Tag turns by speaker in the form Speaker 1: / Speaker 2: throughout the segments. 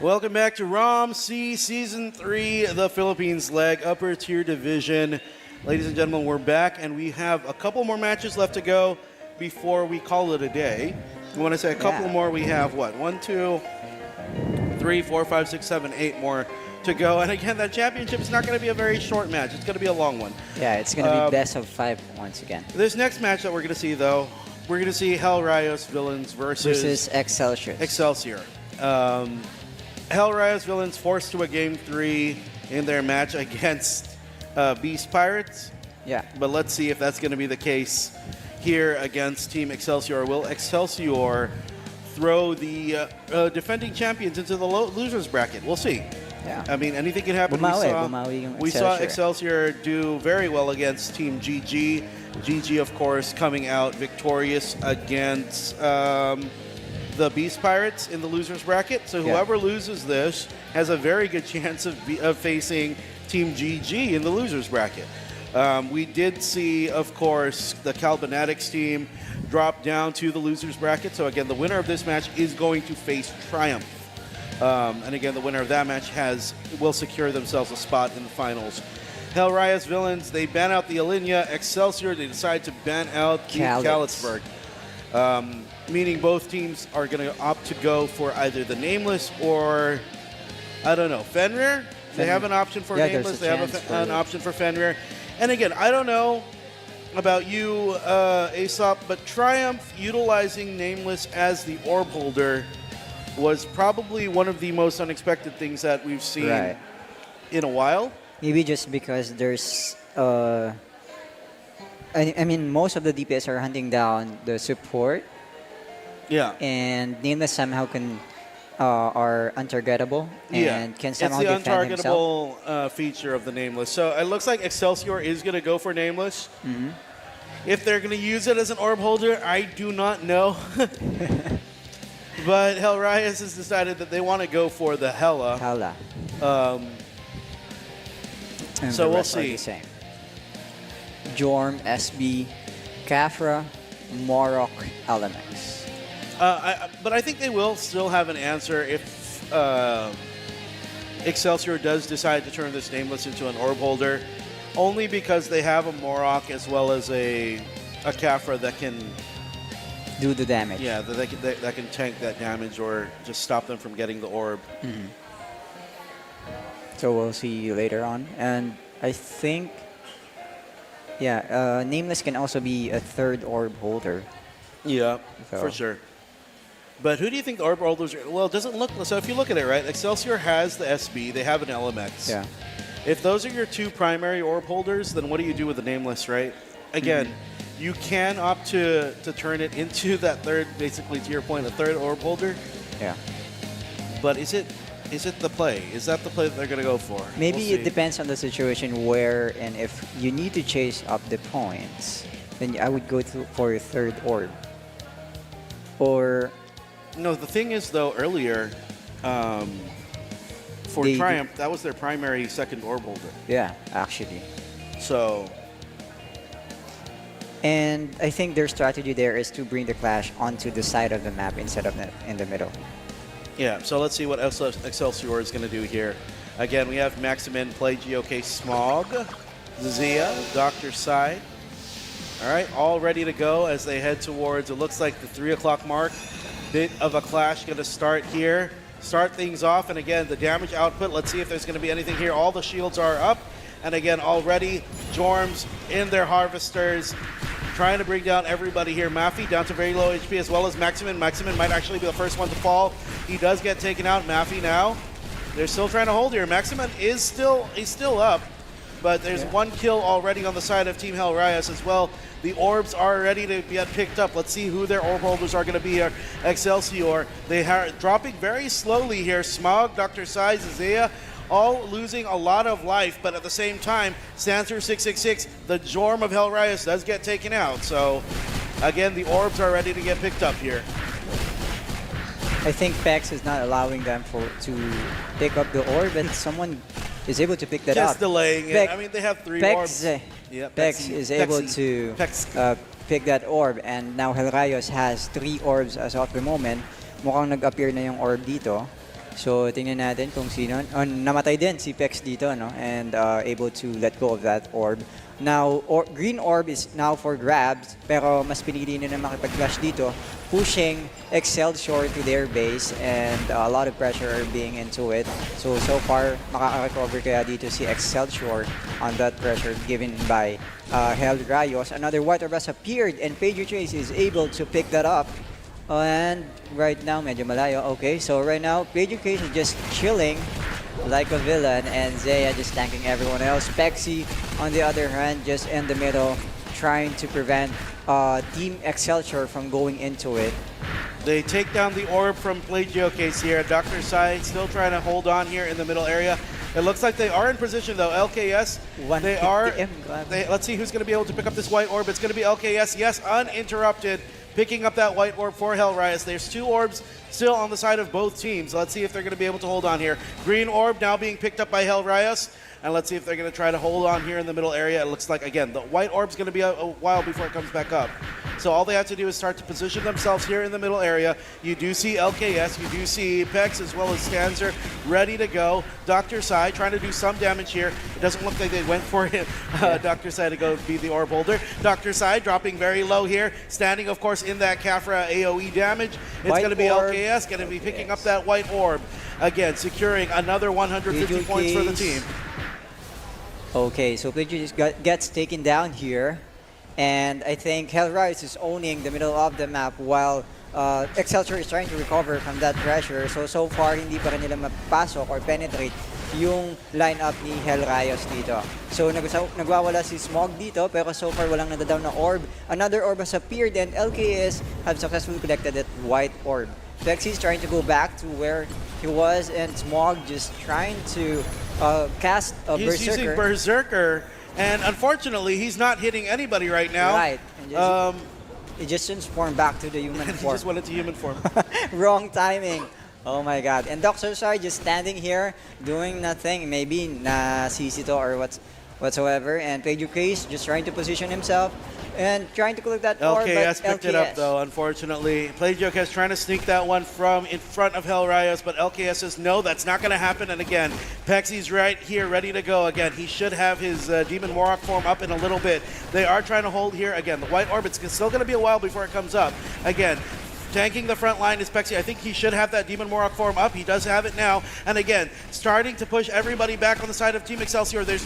Speaker 1: Welcome back to ROM C Season 3, the Philippines leg, upper tier division. Ladies and gentlemen, we're back, and we have a couple more matches left to go before we call it a day. We want to say a couple more. We have, what, 1, 2, 3, 4, 5, 6, 7, 8 more to go. And again, that championship is not going to be a very short match. It's going to be a long one.
Speaker 2: Yeah, it's going to be best of 5 once again.
Speaker 1: This next match that we're going to see, though, we're going to see Hellraios Villains versus
Speaker 2: Excelsior.
Speaker 1: Excelsior. Hellraios Villains forced to a Game 3 in their match against Beast Pirates.
Speaker 2: Yeah.
Speaker 1: But let's see if that's going to be the case here against Team Excelsior. Will Excelsior throw the defending champions into the losers bracket? We'll see.
Speaker 2: Yeah.
Speaker 1: I mean, anything can happen. We saw Excelsior do very well against Team GG. GG, of course, coming out victorious against the Beast Pirates in the losers bracket. So whoever loses this has a very good chance of facing Team GG in the losers bracket. We did see, of course, the Calbanatics team drop down to the losers bracket. So again, the winner of this match is going to face Triumph. And again, the winner of that match will secure themselves a spot in the finals. Hellraios Villains, they ban out the Alinea. Excelsior, they decide to ban out the Kalitzberg. Meaning both teams are going to opt to go for either the Nameless or, I don't know, Fenrir? They have an option for Nameless. They have an option for Fenrir. And again, I don't know about you, Aesop, but Triumph utilizing Nameless as the orb holder was probably one of the most unexpected things that we've seen in a while.
Speaker 2: Maybe just because there's... I mean, most of the DPS are hunting down the support.
Speaker 1: Yeah.
Speaker 2: And Nameless somehow are untargetable and can somehow defend himself.
Speaker 1: It's the untargetable feature of the Nameless. So it looks like Excelsior is going to go for Nameless. If they're going to use it as an orb holder, I do not know. But Hellraios has decided that they want to go for the Hella. So we'll see.
Speaker 2: Jorm, SB, Kafra, Morok, Elemex.
Speaker 1: But I think they will still have an answer if Excelsior does decide to turn this Nameless into an orb holder, only because they have a Morok as well as a Kafra that can
Speaker 2: do the damage.
Speaker 1: Yeah, that can tank that damage or just stop them from getting the orb.
Speaker 2: So we'll see later on. And I think, Nameless can also be a third orb holder.
Speaker 1: Yeah, for sure. But who do you think the orb holders are? Well, it doesn't look... So if you look at it, right, Excelsior has the SB. They have an LMX.
Speaker 2: Yeah.
Speaker 1: If those are your two primary orb holders, then what do you do with the Nameless, right? Again, you can opt to turn it into that third, basically, to your point, a third orb holder.
Speaker 2: Yeah.
Speaker 1: But is it the play? Is that the play that they're going to go for?
Speaker 2: Maybe it depends on the situation where, and if you need to chase up the points, then I would go for a third orb. Or...
Speaker 1: No, the thing is, though, earlier, for Triumph, that was their primary second orb holder.
Speaker 2: Yeah, actually.
Speaker 1: So...
Speaker 2: And I think their strategy there is to bring the Clash onto the side of the map instead of in the middle.
Speaker 1: Yeah, so let's see what Excelsior is going to do here. Again, we have Maximin play GOK Smog, Zia, Dr. Sai. All right, all ready to go as they head towards, it looks like the 3 o'clock mark. Bit of a clash going to start here. Start things off, and again, the damage output. Let's see if there's going to be anything here. All the shields are up. And again, already, Jorms in their Harvesters, trying to bring down everybody here. Maffy down to very low HP, as well as Maximin. Maximin might actually be the first one to fall. He does get taken out. Maffy now. They're still trying to hold here. Maximin is still up, but there's one kill already on the side of Team Hellraios as well. The orbs are ready to get picked up. Let's see who their orb holders are going to be here. Excelsior, they are dropping very slowly here. Smog, Dr. Sai, Zia, all losing a lot of life, but at the same time, Sanser 666, the Jorm of Hellraios, does get taken out. So, again, the orbs are ready to get picked up here.
Speaker 2: I think Pex is not allowing them to pick up the orb, and someone is able to pick that up.
Speaker 1: Just delaying it. I mean, they have 3 orbs.
Speaker 2: Pex is able to pick that orb, and now Hellraios has 3 orbs as of the moment. Mukhang nag-appear na yung orb dito. So, tingnan natin kung sino. Oh, namatay din si Pex dito, no? And able to let go of that orb. Now, green orb is now for grabs, pero mas pinili na makipag-clash dito, pushing Excelsior to their base, and a lot of pressure are being into it. So far, makaka-recover kaya dito si Excelsior on that pressure given by Hellraios. Another white orb has appeared, and Pedro Chase is able to pick that up. And right now, medyo malayo. Okay, so right now, Pedro Chase is just chilling like a villain, and Zaya just tanking everyone else. Pexi, on the other hand, just in the middle, trying to prevent Team Excelsior from going into it.
Speaker 1: They take down the orb from Plagio Case here. Dr. Sai still trying to hold on here in the middle area. It looks like they are in position though. LKS, they are. Let's see who's going to be able to pick up this white orb. It's going to be LKS. Yes, uninterrupted. Picking up that white orb for Hellraios. There's 2 orbs still on the side of both teams. Let's see if they're going to be able to hold on here. Green orb now being picked up by Hellraios. And let's see if they're going to try to hold on here in the middle area. It looks like, again, the white orb's going to be a while before it comes back up. So all they have to do is start to position themselves here in the middle area. You do see LKS, you do see Pex as well as Stanzer ready to go. Dr. Sai trying to do some damage here. It doesn't look like they went for him. Dr. Sai to go be the orb holder. Dr. Sai dropping very low here. Standing, of course, in that Kafra AoE damage. It's going to be LKS, going to be picking up that white orb. Again, securing another 150 points for the team.
Speaker 2: Okay, so Plagio just gets taken down here. And I think Hellraios is owning the middle of the map while Excelsior is trying to recover from that pressure. So far, hindi pa rin nila mapasok or penetrate yung lineup ni Hellraios dito. So nagwawala si Smog dito, pero so far walang nadadown na orb. Another orb has appeared, and LKS have successfully collected that white orb. Pexi is trying to go back to where he was, and Smog just trying to cast a Berserker.
Speaker 1: He's using Berserker, and unfortunately, he's not hitting anybody right now.
Speaker 2: Right. And he just transformed back to the human
Speaker 1: he
Speaker 2: form.
Speaker 1: just went into human form.
Speaker 2: Wrong timing. Oh my god. And Dr. Sai just standing here, doing nothing. Maybe na CC to or whatsoever. And Pedro Case just trying to position himself and trying to collect that orb.
Speaker 1: LKS picked it up though, unfortunately. Plagio trying to sneak that one from in front of Hellraios, but LKS says no, that's not going to happen. And again, Pexi's right here, ready to go. Again, he should have his Demon Morok form up in a little bit. They are trying to hold here. Again, the white orb, it's still going to be a while before it comes up. Again, tanking the front line is Pexi. I think he should have that Demon Morok form up. He does have it now. And again, starting to push everybody back on the side of Team Excelsior. There's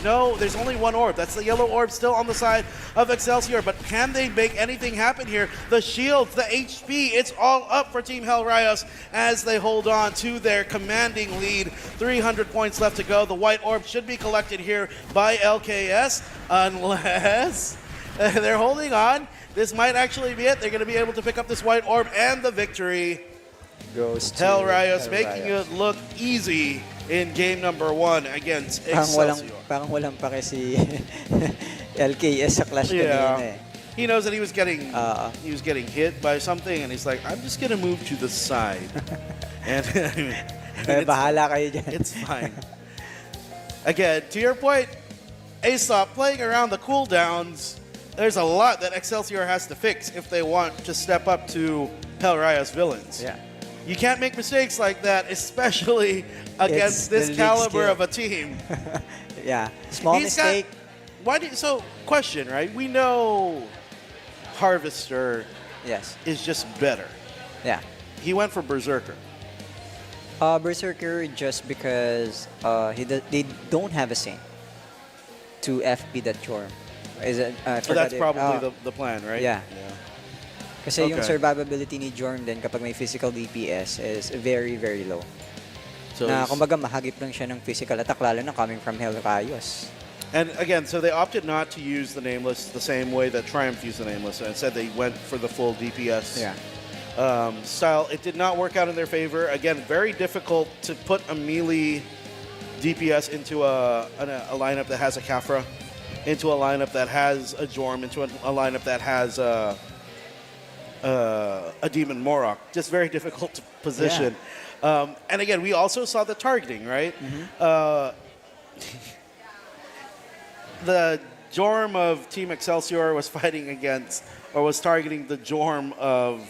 Speaker 1: only one orb. That's the yellow orb still on the side of Excelsior. But can they make anything happen here? The shields, the HP, it's all up for Team Hellraios as they hold on to their commanding lead. 300 points left to go. The white orb should be collected here by LKS unless they're holding on. This might actually be it. They're going to be able to pick up this white orb, and the victory
Speaker 2: goes to
Speaker 1: Hellraios, making it look easy in game number 1 against Excelsior.
Speaker 2: Parang walang pake si LKS sa clash kanina eh.
Speaker 1: He knows that he was getting hit by something, and he's like, I'm just going to move to the side. And
Speaker 2: bahala kayo dyan.
Speaker 1: It's fine. Again, to your point, Aesop playing around the cooldowns. There's a lot that Excelsior has to fix if they want to step up to Hellraios villains.
Speaker 2: Yeah.
Speaker 1: You can't make mistakes like that, especially against this caliber of a team.
Speaker 2: Yeah, small mistake.
Speaker 1: Question, right? We know Harvester is just better.
Speaker 2: Yeah.
Speaker 1: He went for Berserker.
Speaker 2: Berserker just because they don't have a Saint to FP that Jorm.
Speaker 1: So that's probably the plan, right?
Speaker 2: Yeah. Kasi yung survivability ni Jorm din kapag may physical DPS is very, very low. So na kumbaga mahagip lang siya ng physical attack lalo na coming from Hellraios.
Speaker 1: And again, so they opted not to use the Nameless the same way that Triumph used the Nameless. And instead they went for the full DPS style. It did not work out in their favor. Again, very difficult to put a melee DPS into a lineup that has a Kafra, into a lineup that has a Jorm, into a lineup that has a Demon Morok. Just very difficult to position. Yeah. And again, we also saw the targeting, right? The Jorm of Team Excelsior was fighting against, or was targeting the Jorm of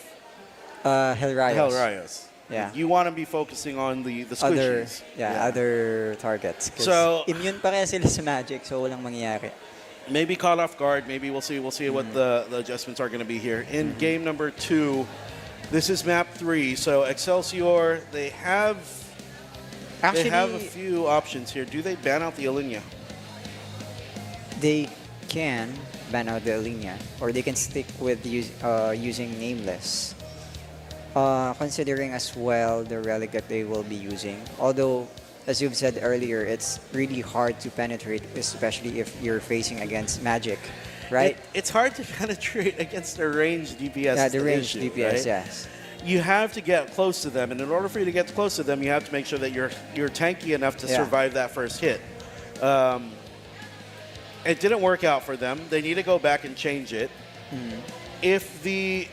Speaker 2: Hellraios. Yeah.
Speaker 1: You want to be focusing on the squishies.
Speaker 2: Other targets.
Speaker 1: So
Speaker 2: immune pa kaya sila sa Magic, so walang mangyayari.
Speaker 1: Maybe caught off guard. Maybe we'll see. We'll see what the adjustments are going to be here in game number 2. This is map 3. So Excelsior, they have a few options here. Do they ban out the Alinea?
Speaker 2: They can ban out the Alinea, or they can stick with using Nameless. Considering as well the relic that they will be using. Although, as you've said earlier, it's really hard to penetrate, especially if you're facing against Magic, right?
Speaker 1: It's hard to penetrate against a ranged DPS.
Speaker 2: Yeah, the ranged
Speaker 1: issue,
Speaker 2: DPS,
Speaker 1: right?
Speaker 2: yes.
Speaker 1: You have to get close to them, and in order for you to get close to them, you have to make sure that you're tanky enough to survive that first hit. It didn't work out for them. They need to go back and change it. If the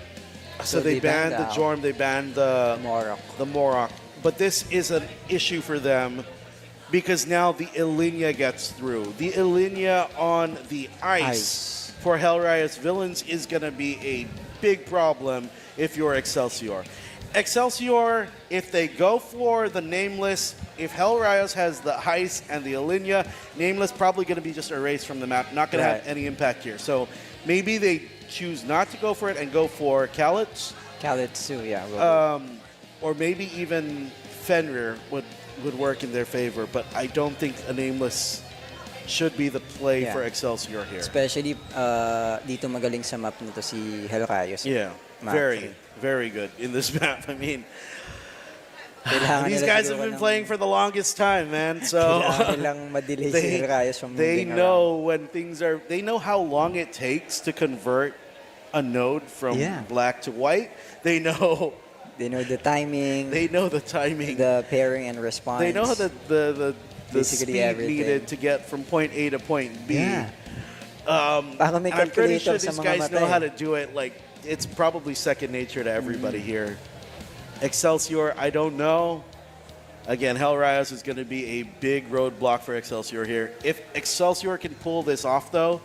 Speaker 1: So they banned the Jorm, they banned the Morok. But this is an issue for them because now the Alinea gets through. The Alinea on the ice for Hellraios villains is going to be a big problem if you're Excelsior. Excelsior, if they go for the Nameless, if Hellraios has the ice and the Alinea, Nameless probably going to be just erased from the map, not going to have any impact here. So maybe they choose not to go for it and go for Kalitz.
Speaker 2: Kalitz too, yeah.
Speaker 1: Or maybe even Fenrir would work in their favor, but I don't think a Nameless should be the play for Excelsior here.
Speaker 2: Especially dito magaling sa map nito si Hellraios.
Speaker 1: Yeah, very good in this map. I mean, these guys have been playing for the longest time, man. So they know when things are. They know how long it takes to convert a node from black to white. They know
Speaker 2: the timing.
Speaker 1: They know the timing.
Speaker 2: The pairing and response.
Speaker 1: They know the speed needed to get from point A to point B.
Speaker 2: Yeah.
Speaker 1: I'm pretty sure these guys know how to do it. Like, it's probably second nature to everybody here. Excelsior, I don't know. Again, Hellraios is going to be a big roadblock for Excelsior here. If Excelsior can pull this off, though,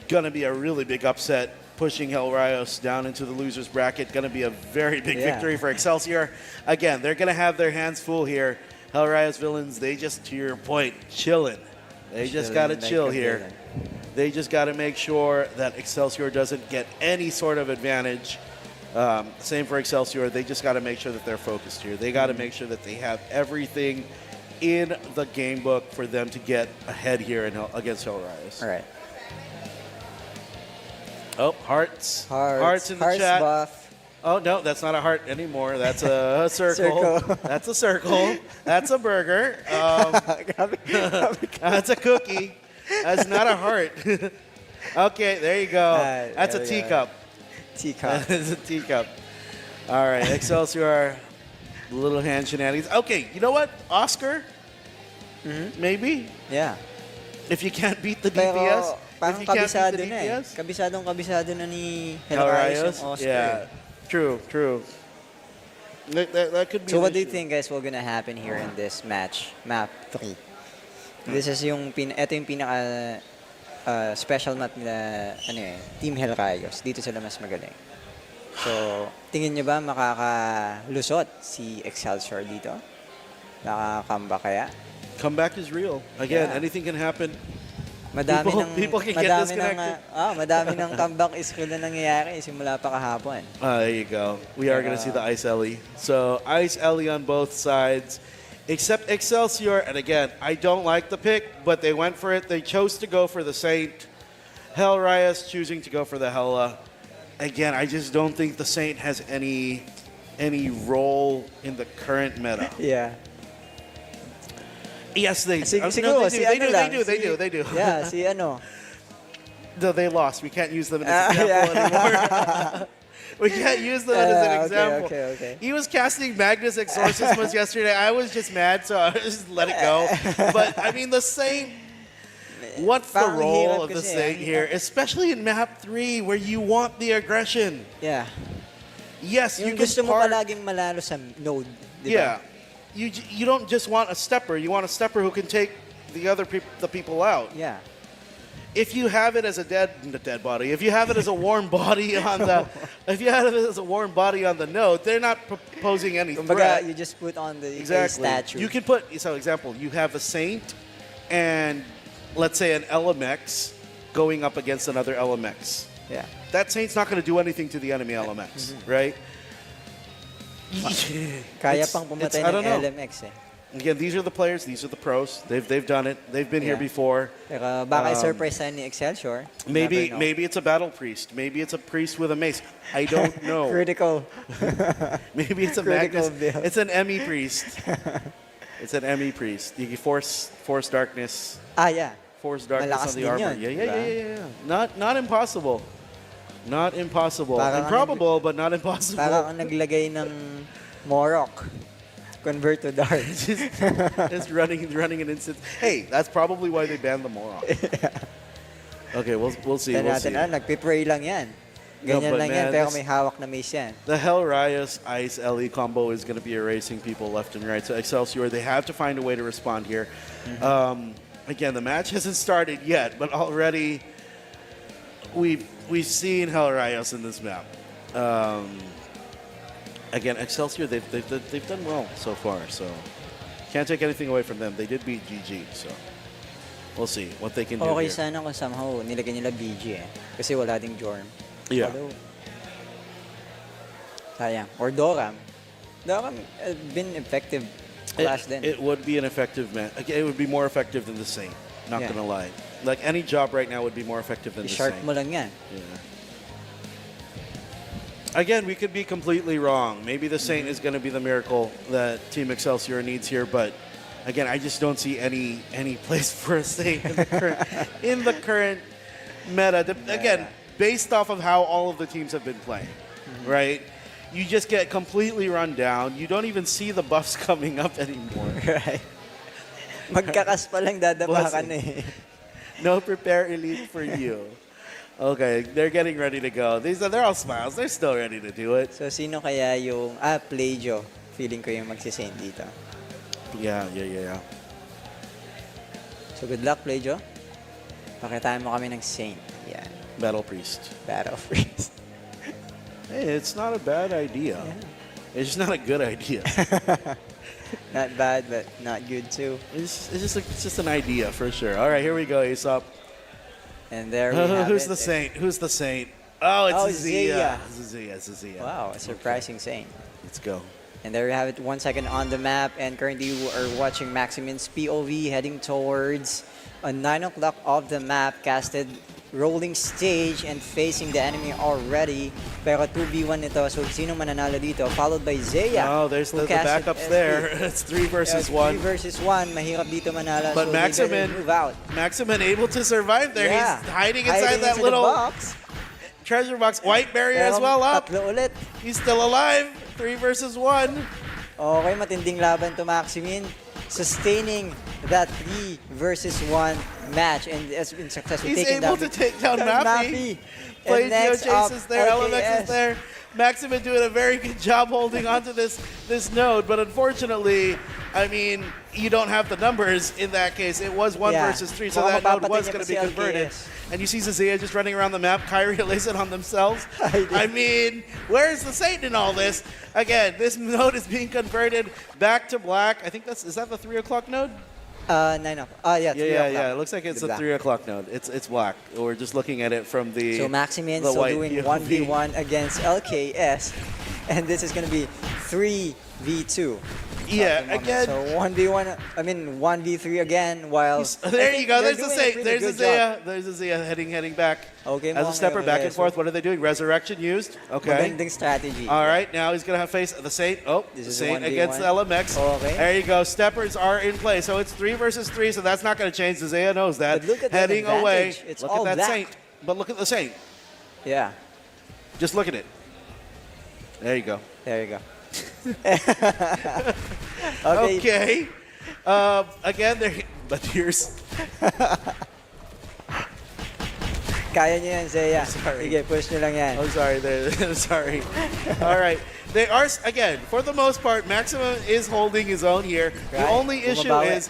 Speaker 1: going to be a really big upset, pushing Hellraios down into the loser's bracket. Going to be a very big victory for Excelsior. Again, they're going to have their hands full here. Hellraios villains, they just, to your point, chilling. They just got to chill here. They just got to make sure that Excelsior doesn't get any sort of advantage. Same for Excelsior. They just got to make sure that they're focused here. They got to make sure that they have everything in the game book for them to get ahead here against Hellraios.
Speaker 2: All right.
Speaker 1: Oh, hearts. Hearts in the chat.
Speaker 2: Buff.
Speaker 1: Oh, no, that's not a heart anymore. That's a circle. That's a circle. That's a burger. That's a cookie. That's not a heart. Okay, there you go. That's a teacup.
Speaker 2: Teacup.
Speaker 1: It's a teacup. All right, Excelsior, little hand shenanigans. Okay, you know what? Oscar? Maybe?
Speaker 2: Yeah.
Speaker 1: If you can't beat the DPS.
Speaker 2: Parang kabisado na eh. Kabisado na ni Hellraios yung Oscar.
Speaker 1: Yeah, true. That could be.
Speaker 2: So what do you think, guys, will gonna happen here in this match, map 3? This is ito yung pinaka special map nila, Team Hellraios. Dito sila mas magaling. So, tingin nyo ba makakalusot si Excelsior dito? Nakaka-comeback kaya?
Speaker 1: Comeback is real. Again, anything can happen. People can get disconnected.
Speaker 2: Madami ng comeback skill na nangyayari simula pa kahapon.
Speaker 1: There you go. We are going to see the Ice Ellie. So, Ice Ellie on both sides. Except Excelsior, and again, I don't like the pick, but they went for it. They chose to go for the Saint. Hellraios choosing to go for the Hella. Again, I just don't think the Saint has any role in the current meta.
Speaker 2: Yeah.
Speaker 1: Yes, they do.
Speaker 2: Siguro,
Speaker 1: They do.
Speaker 2: Yeah,
Speaker 1: No, they lost. We can't use them as an example anymore. We can't use them as an example.
Speaker 2: Okay.
Speaker 1: He was casting Magnus Exorcismus yesterday. I was just mad, so I just let it go. But, I mean, the Saint, what's the role of the Saint here? Especially in map 3 where you want the aggression.
Speaker 2: Yeah.
Speaker 1: Yes, you
Speaker 2: gusto mo palaging malalo sa node, di ba?
Speaker 1: Yeah. You don't just want a stepper. You want a stepper who can take the people out.
Speaker 2: Yeah.
Speaker 1: if you have it as a dead body, if you have it as a warm body on the, if you have it as a warm body on the node, they're not proposing any threat.
Speaker 2: You just put on the
Speaker 1: Exactly.
Speaker 2: statue.
Speaker 1: You can put, so example, you have a Saint and let's say an LMX going up against another LMX.
Speaker 2: Yeah.
Speaker 1: That Saint's not going to do anything to the enemy LMX, right?
Speaker 2: Kaya pang pumatay
Speaker 1: I don't
Speaker 2: ng
Speaker 1: know.
Speaker 2: LMX eh.
Speaker 1: Again, these are the players, these are the pros. They've done it. They've been here
Speaker 2: Yeah.
Speaker 1: before.
Speaker 2: Pero baka surprise tayo ni Excelsior.
Speaker 1: Maybe
Speaker 2: Never know.
Speaker 1: maybe it's a battle priest. Maybe it's a priest with a mace. I don't know.
Speaker 2: Critical.
Speaker 1: Maybe it's a
Speaker 2: Critical
Speaker 1: Magnus.
Speaker 2: build.
Speaker 1: It's an Emmy priest. It's an Emmy priest. You can force darkness.
Speaker 2: Yeah.
Speaker 1: Force darkness
Speaker 2: Malakas
Speaker 1: on the
Speaker 2: din
Speaker 1: armor.
Speaker 2: yun,
Speaker 1: Yeah. Not impossible. Not impossible.
Speaker 2: Parang
Speaker 1: Improbable, but not impossible.
Speaker 2: Parang ang naglagay ng Morok. Convert to dark.
Speaker 1: Just running an instant. Hey, that's probably why they banned the moron. Okay, we'll see. We'll see.
Speaker 2: Nagpipray lang yan.
Speaker 1: No,
Speaker 2: Ganyan
Speaker 1: but
Speaker 2: lang yan,
Speaker 1: man,
Speaker 2: pero
Speaker 1: this-
Speaker 2: may hawak na mace yan.
Speaker 1: The Hellraios Ice LE combo is going to be erasing people left and right. So Excelsior, they have to find a way to respond here. Again, the match hasn't started yet, but already we've seen Hellraios in this map. Again, Excelsior, they've done well so far, so can't take anything away from them. They did beat GG, so we'll see what they can do
Speaker 2: Okay
Speaker 1: here.
Speaker 2: sana kung somehow nilagay nila BG eh. Kasi wala ding Jorm.
Speaker 1: Yeah.
Speaker 2: Although, sayang. Or Doram. Doram been effective class din.
Speaker 1: It would be an effective man. Again, it would be more effective than the Saint. Not
Speaker 2: Yeah.
Speaker 1: gonna lie. Like any job right now would be more effective than the
Speaker 2: I-sharp
Speaker 1: Saint.
Speaker 2: mo lang yan.
Speaker 1: Yeah. Again, we could be completely wrong. Maybe the Saint is going to be the miracle that Team Excelsior needs here, but again, I just don't see any place for a Saint in the current meta. Again, based off of how all of the teams have been playing, right? You just get completely run down. You don't even see the buffs coming up anymore.
Speaker 2: Right. Magkakas pa lang dadapa ka na eh.
Speaker 1: No prepare elite for you. Okay, they're getting ready to go. They're all smiles. They're still ready to do it.
Speaker 2: So, sino kaya yung... Playo. Feeling ko yung magsisaint dito.
Speaker 1: Yeah.
Speaker 2: So, good luck, Playo. Pakitaan mo kami ng saint. Yan.
Speaker 1: Battle Priest.
Speaker 2: Battle Priest.
Speaker 1: Hey, it's not a bad idea.
Speaker 2: Yeah.
Speaker 1: It's just not a good idea.
Speaker 2: Not bad, but not good too.
Speaker 1: It's just an idea for sure. All right, here we go, Aesop.
Speaker 2: And there we have
Speaker 1: Who's
Speaker 2: it.
Speaker 1: the Saint? Who's the Saint? Oh, it's
Speaker 2: Zia.
Speaker 1: Zia.
Speaker 2: Wow, a surprising saint.
Speaker 1: Let's go.
Speaker 2: And there we have it, 1 second on the map. And currently you are watching Maximin's POV heading towards a 9 o'clock of the map, casted rolling stage and facing the enemy already. Pero 2v1 ito, so sino mananalo dito? Followed by Zaya.
Speaker 1: Oh, there's the backups there. It's 3 versus 1.
Speaker 2: 3 versus 1. Mahirap dito manalo.
Speaker 1: But
Speaker 2: so
Speaker 1: Maximin,
Speaker 2: move out.
Speaker 1: Maximin able to survive there.
Speaker 2: Yeah.
Speaker 1: He's hiding inside that
Speaker 2: the
Speaker 1: little
Speaker 2: box.
Speaker 1: treasure box. White barrier as
Speaker 2: Pero
Speaker 1: well up.
Speaker 2: Tatlo ulit.
Speaker 1: He's still alive. 3 versus 1.
Speaker 2: Okay, matinding laban to Maximin. Sustaining that 3 versus 1 match and has been successful
Speaker 1: He's
Speaker 2: taking
Speaker 1: able
Speaker 2: down
Speaker 1: to take down Mappy.
Speaker 2: And
Speaker 1: Play
Speaker 2: next
Speaker 1: Chase
Speaker 2: up,
Speaker 1: is there, LMX
Speaker 2: RKS.
Speaker 1: is there. Maximin doing a very good job holding onto this node, but unfortunately, I mean, you don't have the numbers in that case. It was 1
Speaker 2: Yeah.
Speaker 1: versus 3, so
Speaker 2: Mukhang
Speaker 1: that node
Speaker 2: mapapatay
Speaker 1: was
Speaker 2: niya
Speaker 1: going
Speaker 2: pa
Speaker 1: to be
Speaker 2: si
Speaker 1: converted.
Speaker 2: RKS.
Speaker 1: And you see Zazia just running around the map. Kyrie lays it on themselves. I mean, where's the Saint in all this? Again, this node is being converted back to black. I think is that the 3 o'clock node?
Speaker 2: 9 o'clock. Yeah, 3 o'clock.
Speaker 1: Yeah. It looks like it's
Speaker 2: The
Speaker 1: a
Speaker 2: black.
Speaker 1: 3 o'clock node. It's black. We're just looking at it from the
Speaker 2: So Maximin
Speaker 1: the
Speaker 2: still
Speaker 1: white
Speaker 2: doing
Speaker 1: POV.
Speaker 2: 1v1 against LKS. And this is going to be 3v2.
Speaker 1: Yeah, again.
Speaker 2: So 1v1, I mean 1v3 again while...
Speaker 1: There you go. There's the
Speaker 2: the
Speaker 1: Saint. There's the Zia. There's the Zia heading back.
Speaker 2: Okay,
Speaker 1: As a stepper back and
Speaker 2: so
Speaker 1: forth. What are they doing? Resurrection used. Okay.
Speaker 2: Magandang strategy.
Speaker 1: All right. Now he's gonna have face the Saint. Oh,
Speaker 2: This
Speaker 1: the
Speaker 2: is
Speaker 1: Saint
Speaker 2: 1v1.
Speaker 1: against the LMX.
Speaker 2: Okay.
Speaker 1: There you go. Steppers are in play. So it's 3 versus 3. So that's not gonna change. The Zia knows that.
Speaker 2: But look at that
Speaker 1: Heading away.
Speaker 2: advantage. It's
Speaker 1: look
Speaker 2: all
Speaker 1: at that
Speaker 2: black.
Speaker 1: Saint. But look at the Saint.
Speaker 2: Yeah,
Speaker 1: Just look at it. There you go.
Speaker 2: there you go. Okay.
Speaker 1: Okay. Again, but here's
Speaker 2: Kaya niyo yan, Zaya.
Speaker 1: Sorry.
Speaker 2: Sige, push niyo lang yan.
Speaker 1: I'm sorry. Sorry. All right. They are, again, for the most part, Maximum is holding his own here. The
Speaker 2: Right.
Speaker 1: only issue
Speaker 2: Bumabawi.
Speaker 1: is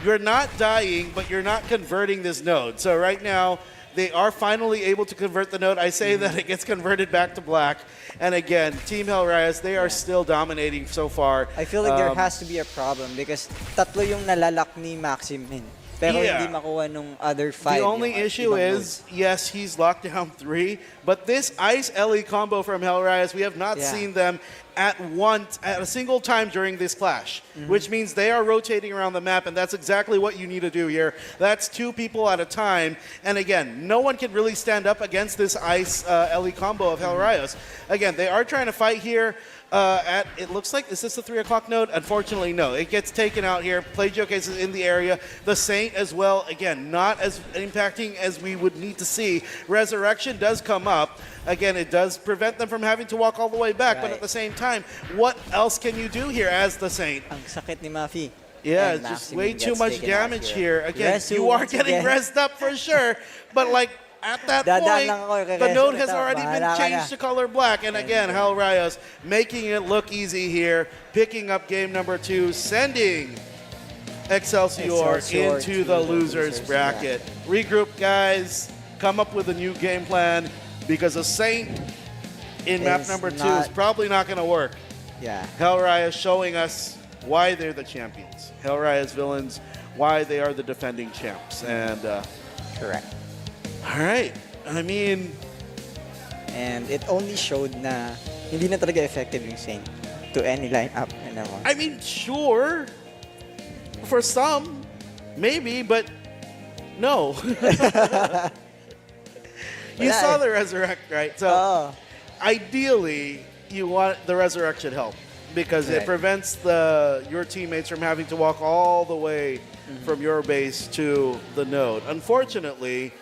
Speaker 1: you're not dying, but you're not converting this node. So right now, they are finally able to convert the node. I say that it gets converted back to black. And again, Team Hellraios, they are still dominating so far.
Speaker 2: I feel like there has to be a problem because tatlo yung nalalak ni Maximin. Pero hindi makuha nung other 5.
Speaker 1: The only issue is, yes, he's locked down 3, but this Ice Ellie combo from Hellraios, we have not seen them at a single time during this clash, which means they are rotating around the map, and that's exactly what you need to do here. That's 2 people at a time, and again, no one can really stand up against this Ice Ellie combo of Hellraios. Again, they are trying to fight here. It looks like, is this the 3 o'clock node? Unfortunately, no. It gets taken out here. Play Showcase is in the area. The Saint as well, again, not as impacting as we would need to see. Resurrection does come up. Again, it does prevent them from having to walk all the way back, but at the same time, what else can you do here as the Saint?
Speaker 2: Ang sakit ni Mafi.
Speaker 1: Yeah, it's just way too much damage here. Again, you are getting rezzed up for sure, but like, at that point, the node has already been changed to color black. And again, Hellraios making it look easy here, picking up game number 2, sending Excelsior into the losers bracket. Regroup, guys. Come up with a new game plan because a Saint in map number 2 is probably not going to work.
Speaker 2: Yeah.
Speaker 1: Hellraios showing us why they're the champions. Hellraios villains, why they are the defending champs. And
Speaker 2: correct.
Speaker 1: All right. I mean...
Speaker 2: And it only showed na hindi na talaga effective yung Saint to any lineup.
Speaker 1: I mean, sure. For some, maybe, but no. You saw the Resurrect, right? So ideally, you want the Resurrect should help because it prevents your teammates from having to walk all the way from your base to the node. Unfortunately,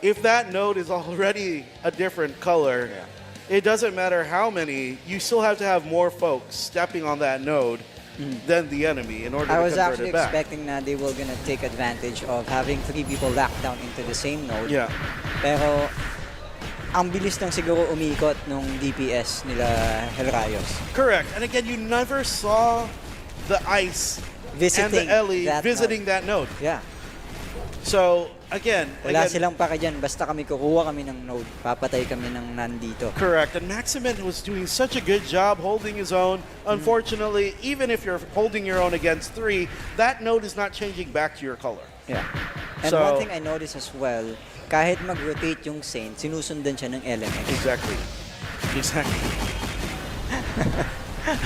Speaker 1: if that node is already a different color, it doesn't matter how many, you still have to have more folks stepping on that node than the enemy in order to convert it back.
Speaker 2: I was actually expecting that they were going to take advantage of having 3 people locked down into the same node.
Speaker 1: Yeah.
Speaker 2: Pero ang bilis lang siguro umikot nung DPS nila Hellraios.
Speaker 1: Correct. And again, you never saw the Ice and the Ellie visiting that node.
Speaker 2: Yeah.
Speaker 1: So, again...
Speaker 2: Wala silang pake dyan. Basta kami kukuha kami ng node. Papatay kami ng nandito.
Speaker 1: Correct. And Maximin was doing such a good job holding his own. Unfortunately, even if you're holding your own against 3, that node is not changing back to your color.
Speaker 2: Yeah. And one thing I noticed as well, kahit mag-rotate yung Saint, sinusundan siya ng element.
Speaker 1: Exactly. Exactly.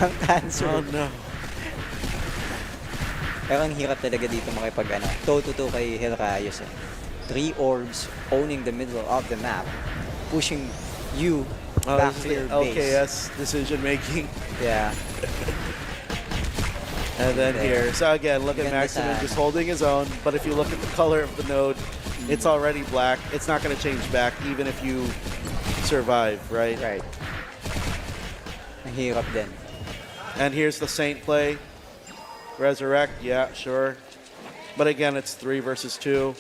Speaker 2: Ang cancer.
Speaker 1: Oh, no.
Speaker 2: Pero ang hirap talaga dito toe-to-toe kay Hellraios. 3 orbs owning the middle of the map, pushing you back to your base.
Speaker 1: LKS decision making.
Speaker 2: Yeah.
Speaker 1: And then here, so again, look at Maximin just holding his own, but if you look at the color of the node, it's already black. It's not going to change back even if you survive, right?
Speaker 2: Right. Ang hirap din.
Speaker 1: And here's the Saint play. Resurrect, yeah, sure. But again, it's 3 versus 2.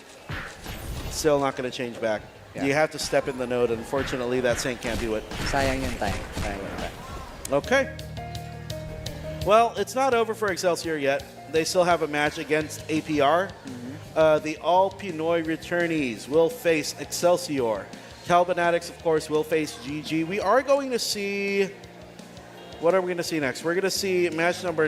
Speaker 1: Still not going to change back. Yeah. You have to step in the node. Unfortunately, that Saint can't do it.
Speaker 2: Sayang yung time. Sayang yung time.
Speaker 1: Okay. Well, it's not over for Excelsior yet. They still have a match against APR. The All Pinoy returnees will face Excelsior. Calbanatics, of course, will face GG. We are going to see... What are we going to see next? We're going to see match number 9.